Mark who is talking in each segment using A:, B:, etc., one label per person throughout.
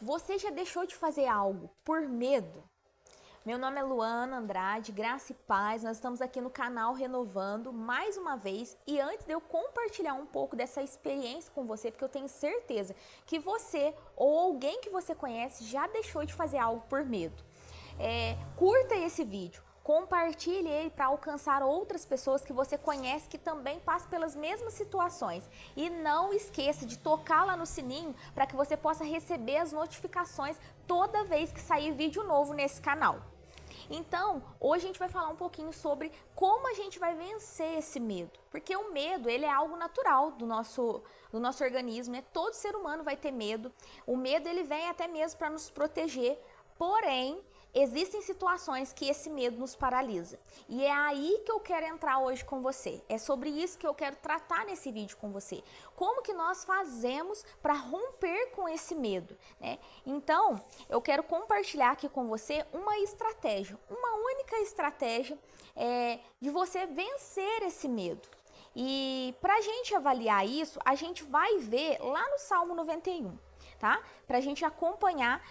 A: Você já deixou de fazer algo por medo? Meu nome é Luana Andrade, graça e paz. Nós estamos aqui no canal Renovando mais uma vez. E antes de eu compartilhar um pouco dessa experiência com você, porque eu tenho certeza que você ou alguém que você conhece já deixou de fazer algo por medo. Curta esse vídeo. Compartilhe ele para alcançar outras pessoas que você conhece que também passam pelas mesmas situações. E não esqueça de tocar lá no sininho para que você possa receber as notificações toda vez que sair vídeo novo nesse canal. Então, hoje a gente vai falar um pouquinho sobre como a gente vai vencer esse medo. Porque o medo, ele é algo natural do nosso organismo, né? Todo ser humano vai ter medo. O medo, ele vem até mesmo para nos proteger. Porém, existem situações que esse medo nos paralisa. E é aí que eu quero entrar hoje com você. É sobre isso que eu quero tratar nesse vídeo com você. Como que nós fazemos para romper com esse medo, né? Então, eu quero compartilhar aqui com você uma estratégia, uma única estratégia de você vencer esse medo. E para a gente avaliar isso, a gente vai ver lá no Salmo 91. Tá? Para a gente acompanhar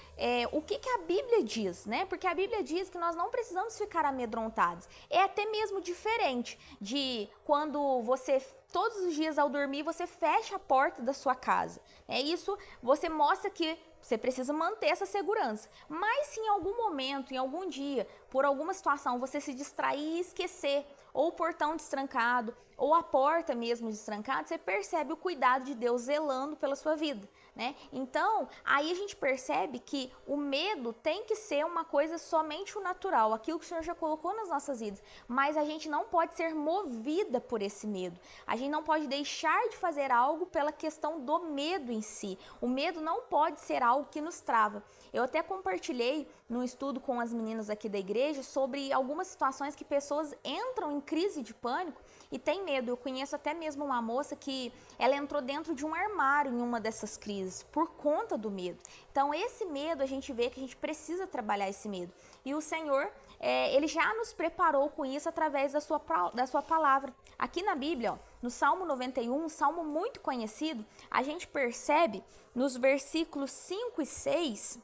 A: o que a Bíblia diz, né? Porque a Bíblia diz que nós não precisamos ficar amedrontados. É até mesmo diferente de quando você, todos os dias ao dormir, você fecha a porta da sua casa. Isso você mostra que você precisa manter essa segurança. Mas se em algum momento, em algum dia, por alguma situação, você se distrair e esquecer, ou o portão destrancado, ou a porta mesmo destrancada, você percebe o cuidado de Deus zelando pela sua vida, né? Então, aí a gente percebe que o medo tem que ser uma coisa somente o natural, aquilo que o Senhor já colocou nas nossas vidas, mas a gente não pode ser movida por esse medo. A gente não pode deixar de fazer algo pela questão do medo em si. O medo não pode ser algo que nos trava. Eu até compartilhei num estudo com as meninas aqui da igreja sobre algumas situações que pessoas entram em crise de pânico e tem medo. Eu conheço até mesmo uma moça que ela entrou dentro de um armário em uma dessas crises por conta do medo. Então esse medo, a gente vê que a gente precisa trabalhar esse medo. E o Senhor, Ele já nos preparou com isso através da sua palavra. Aqui na Bíblia, ó, no Salmo 91, um salmo muito conhecido, a gente percebe nos versículos 5 e 6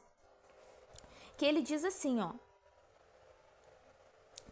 A: que ele diz assim, ó.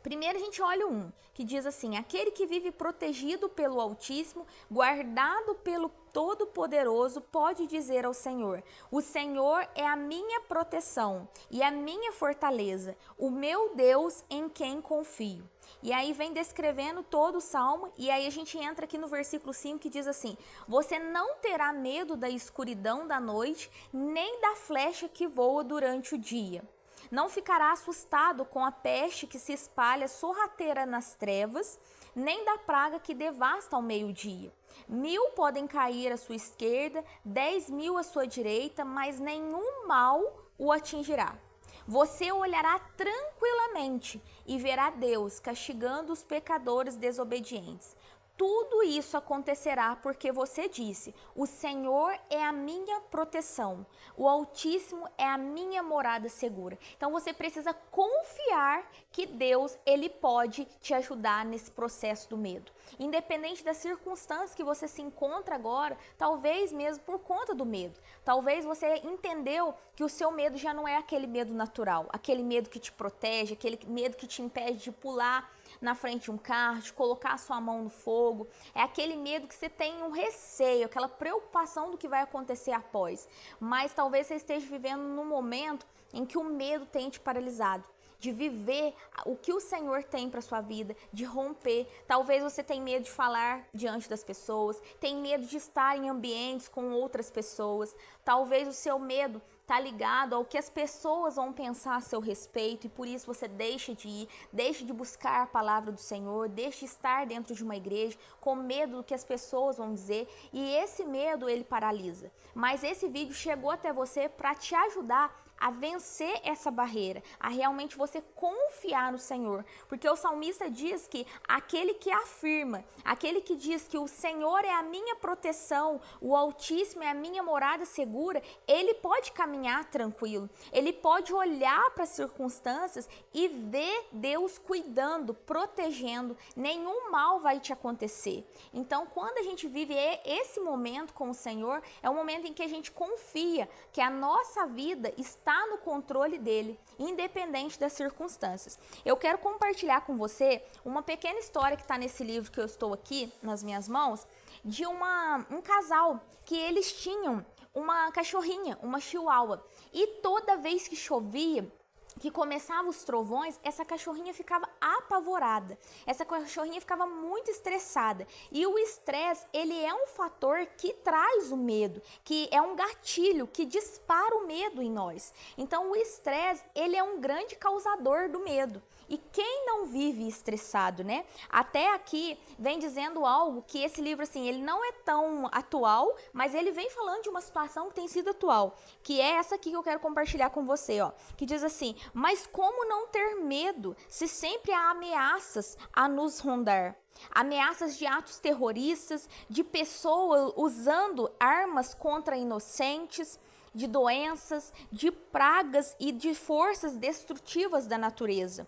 A: Primeiro a gente olha um, que diz assim: aquele que vive protegido pelo Altíssimo, guardado pelo Todo-Poderoso, pode dizer ao Senhor: o Senhor é a minha proteção e a minha fortaleza, o meu Deus em quem confio. E aí vem descrevendo todo o salmo, e aí a gente entra aqui no versículo 5 que diz assim: você não terá medo da escuridão da noite, nem da flecha que voa durante o dia. Não ficará assustado com a peste que se espalha sorrateira nas trevas, nem da praga que devasta ao meio-dia. 1000 podem cair à sua esquerda, 10.000 à sua direita, mas nenhum mal o atingirá. Você olhará tranquilamente e verá Deus castigando os pecadores desobedientes. Tudo isso acontecerá porque você disse: o Senhor é a minha proteção, o Altíssimo é a minha morada segura. Então você precisa confiar que Deus, Ele pode te ajudar nesse processo do medo. Independente das circunstâncias que você se encontra agora, talvez mesmo por conta do medo. Talvez você entendeu que o seu medo já não é aquele medo natural, aquele medo que te protege, aquele medo que te impede de pular na frente de um carro, de colocar a sua mão no fogo. É aquele medo que você tem um receio, aquela preocupação do que vai acontecer após. Mas talvez você esteja vivendo num momento em que o medo tem te paralisado, de viver o que o Senhor tem para sua vida, de romper. Talvez você tenha medo de falar diante das pessoas, tem medo de estar em ambientes com outras pessoas. Talvez o seu medo está ligado ao que as pessoas vão pensar a seu respeito e por isso você deixa de ir, deixa de buscar a palavra do Senhor, deixa de estar dentro de uma igreja com medo do que as pessoas vão dizer, e esse medo ele paralisa. Mas esse vídeo chegou até você para te ajudar a vencer essa barreira, a realmente você confiar no Senhor. Porque o salmista diz que aquele que afirma, aquele que diz que o Senhor é a minha proteção, o Altíssimo é a minha morada segura, ele pode caminhar tranquilo, ele pode olhar para as circunstâncias e ver Deus cuidando, protegendo, nenhum mal vai te acontecer. Então, quando a gente vive esse momento com o Senhor, é um momento em que a gente confia que a nossa vida está no controle dele, independente das circunstâncias. Eu quero compartilhar com você uma pequena história que está nesse livro que eu estou aqui nas minhas mãos, de um casal que eles tinham uma cachorrinha, uma chihuahua, e toda vez que chovia, que começavam os trovões, essa cachorrinha ficava apavorada, essa cachorrinha ficava muito estressada, e o estresse, ele é um fator que traz o medo, que é um gatilho que dispara o medo em nós. Então o estresse, ele é um grande causador do medo. E quem não vive estressado, né? Até aqui vem dizendo algo que esse livro, assim, ele não é tão atual, mas ele vem falando de uma situação que tem sido atual, que é essa aqui que eu quero compartilhar com você, ó, que diz assim: mas como não ter medo se sempre há ameaças a nos rondar? Ameaças de atos terroristas, de pessoas usando armas contra inocentes, de doenças, de pragas e de forças destrutivas da natureza.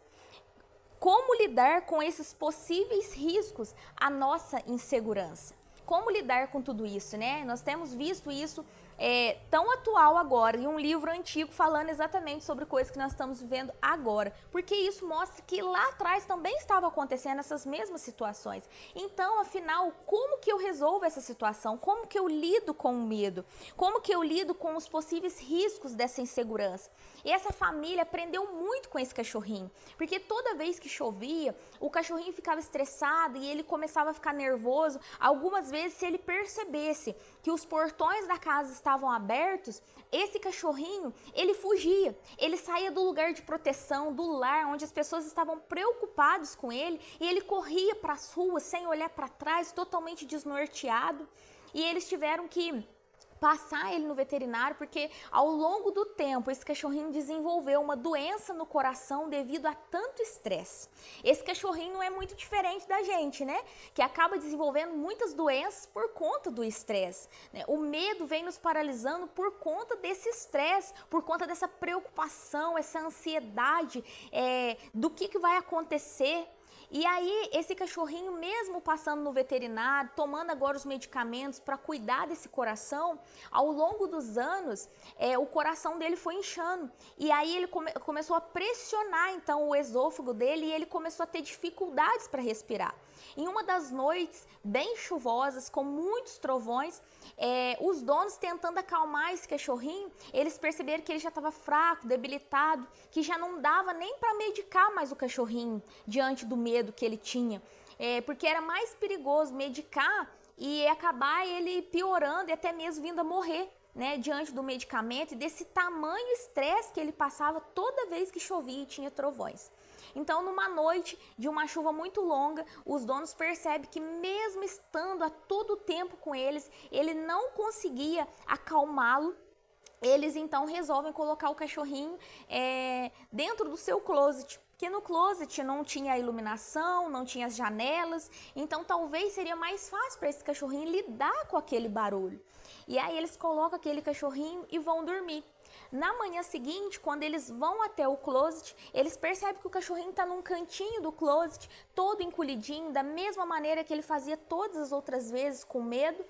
A: Como lidar com esses possíveis riscos à nossa insegurança? Como lidar com tudo isso, né? Nós temos visto isso tão atual agora, em um livro antigo falando exatamente sobre coisas que nós estamos vivendo agora, porque isso mostra que lá atrás também estava acontecendo essas mesmas situações. Então, afinal, como que eu resolvo essa situação? Como que eu lido com o medo? Como que eu lido com os possíveis riscos dessa insegurança? E essa família aprendeu muito com esse cachorrinho, porque toda vez que chovia, o cachorrinho ficava estressado e ele começava a ficar nervoso. Algumas vezes, se ele percebesse que os portões da casa estavam abertos, esse cachorrinho, ele fugia, ele saía do lugar de proteção, do lar, onde as pessoas estavam preocupadas com ele, e ele corria para as ruas sem olhar para trás, totalmente desnorteado, e eles tiveram que passar ele no veterinário, porque ao longo do tempo esse cachorrinho desenvolveu uma doença no coração devido a tanto estresse. Esse cachorrinho não é muito diferente da gente, né? Que acaba desenvolvendo muitas doenças por conta do estresse, né? O medo vem nos paralisando por conta desse estresse, por conta dessa preocupação, essa ansiedade do que vai acontecer. E aí, esse cachorrinho, mesmo passando no veterinário, tomando agora os medicamentos para cuidar desse coração, ao longo dos anos, o coração dele foi inchando. E aí, ele começou a pressionar, então, o esôfago dele, e ele começou a ter dificuldades para respirar. Em uma das noites bem chuvosas, com muitos trovões, os donos tentando acalmar esse cachorrinho, eles perceberam que ele já estava fraco, debilitado, que já não dava nem para medicar mais o cachorrinho diante do medo que ele tinha, porque era mais perigoso medicar e acabar ele piorando e até mesmo vindo a morrer, né, diante do medicamento e desse tamanho estresse que ele passava toda vez que chovia e tinha trovões. Então, numa noite de uma chuva muito longa, os donos percebem que mesmo estando a todo tempo com eles, ele não conseguia acalmá-lo. Eles então resolvem colocar o cachorrinho dentro do seu closet, porque no closet não tinha iluminação, não tinha as janelas, então talvez seria mais fácil para esse cachorrinho lidar com aquele barulho. E aí eles colocam aquele cachorrinho e vão dormir. Na manhã seguinte, quando eles vão até o closet, eles percebem que o cachorrinho está num cantinho do closet, todo encolhidinho, da mesma maneira que ele fazia todas as outras vezes, com medo,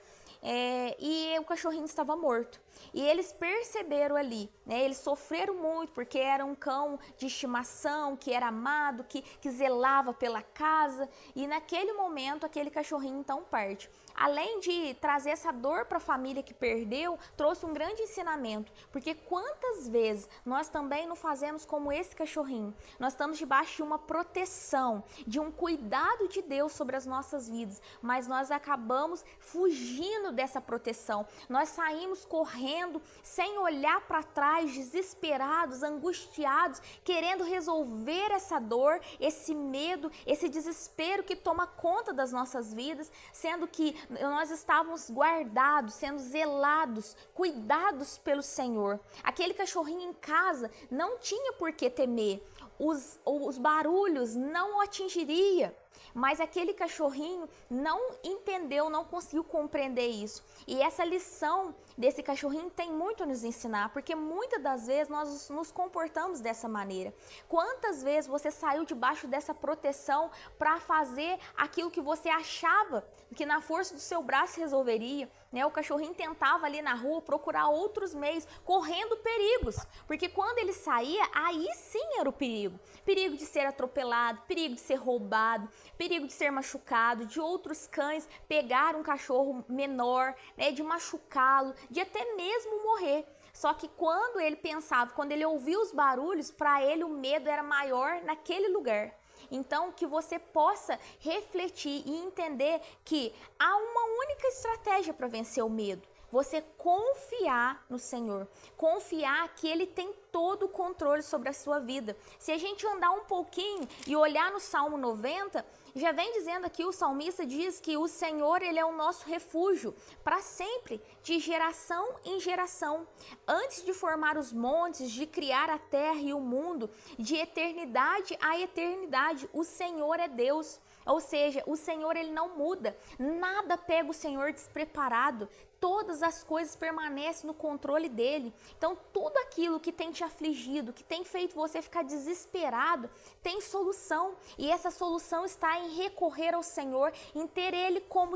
A: e o cachorrinho estava morto. E eles perceberam ali, né? Eles sofreram muito, porque era um cão de estimação, que era amado, que zelava pela casa, e naquele momento aquele cachorrinho então parte. Além de trazer essa dor para a família que perdeu, trouxe um grande ensinamento, porque quantas vezes nós também não fazemos como esse cachorrinho? Nós estamos debaixo de uma proteção, de um cuidado de Deus sobre as nossas vidas, mas nós acabamos fugindo fugindo dessa proteção. Nós saímos correndo, sem olhar para trás, desesperados, angustiados, querendo resolver essa dor, esse medo, esse desespero que toma conta das nossas vidas, sendo que nós estávamos guardados, sendo zelados, cuidados pelo Senhor. Aquele cachorrinho em casa não tinha por que temer, os barulhos não o atingiria. Mas aquele cachorrinho não entendeu, não conseguiu compreender isso. E essa lição desse cachorrinho tem muito a nos ensinar, porque muitas das vezes nós nos comportamos dessa maneira. Quantas vezes você saiu debaixo dessa proteção para fazer aquilo que você achava que na força do seu braço resolveria, né? O cachorrinho tentava ali na rua procurar outros meios, correndo perigos, porque quando ele saía, aí sim era o perigo. Perigo de ser atropelado, perigo de ser roubado, perigo de ser machucado, de outros cães pegar um cachorro menor, né, de machucá-lo, de até mesmo morrer. Só que quando ele pensava, quando ele ouvia os barulhos, para ele o medo era maior naquele lugar. Então, que você possa refletir e entender que há uma única estratégia para vencer o medo. Você confiar no Senhor, confiar que Ele tem todo o controle sobre a sua vida. Se a gente andar um pouquinho e olhar no Salmo 90, já vem dizendo aqui, o salmista diz que o Senhor, Ele é o nosso refúgio para sempre, de geração em geração. Antes de formar os montes, de criar a terra e o mundo, de eternidade a eternidade, o Senhor é Deus. Ou seja, o Senhor, Ele não muda, nada pega o Senhor despreparado, todas as coisas permanecem no controle dele. Então, tudo aquilo que tem te afligido, que tem feito você ficar desesperado, tem solução. E essa solução está em recorrer ao Senhor, em ter Ele como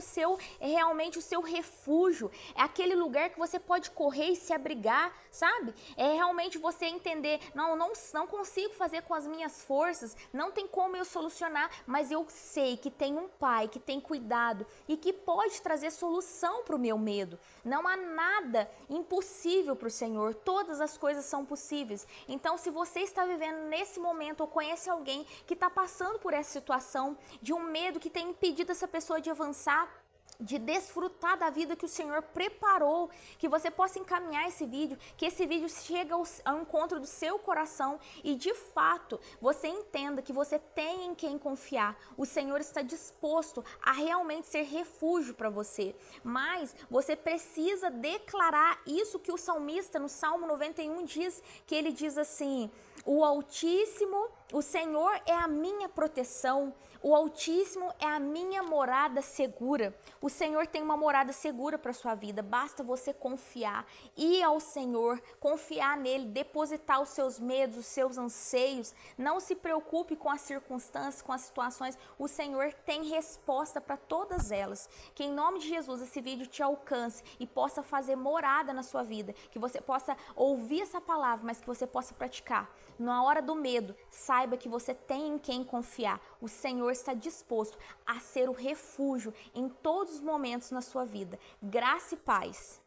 A: realmente o seu refúgio. É aquele lugar que você pode correr e se abrigar, sabe? É realmente você entender, não consigo fazer com as minhas forças, não tem como eu solucionar, mas eu sei que tem um Pai que tem cuidado e que pode trazer solução para o meu medo. Não há nada impossível para o Senhor, todas as coisas são possíveis. Então, se você está vivendo nesse momento ou conhece alguém que está passando por essa situação de um medo que tem impedido essa pessoa de avançar, de desfrutar da vida que o Senhor preparou, que você possa encaminhar esse vídeo, que esse vídeo chegue ao encontro do seu coração e de fato você entenda que você tem em quem confiar. O Senhor está disposto a realmente ser refúgio para você, mas você precisa declarar isso que o salmista no Salmo 91 diz, que ele diz assim: o Altíssimo, o Senhor é a minha proteção, o Altíssimo é a minha morada segura. O Senhor tem uma morada segura para sua vida, basta você confiar, ir ao Senhor, confiar nele, depositar os seus medos, os seus anseios. Não se preocupe com as circunstâncias, com as situações, o Senhor tem resposta para todas elas. Que em nome de Jesus esse vídeo te alcance e possa fazer morada na sua vida, que você possa ouvir essa palavra, mas que você possa praticar. Na hora do medo, saiba que você tem em quem confiar. O Senhor está disposto a ser o refúgio em todos os momentos na sua vida. Graça e paz.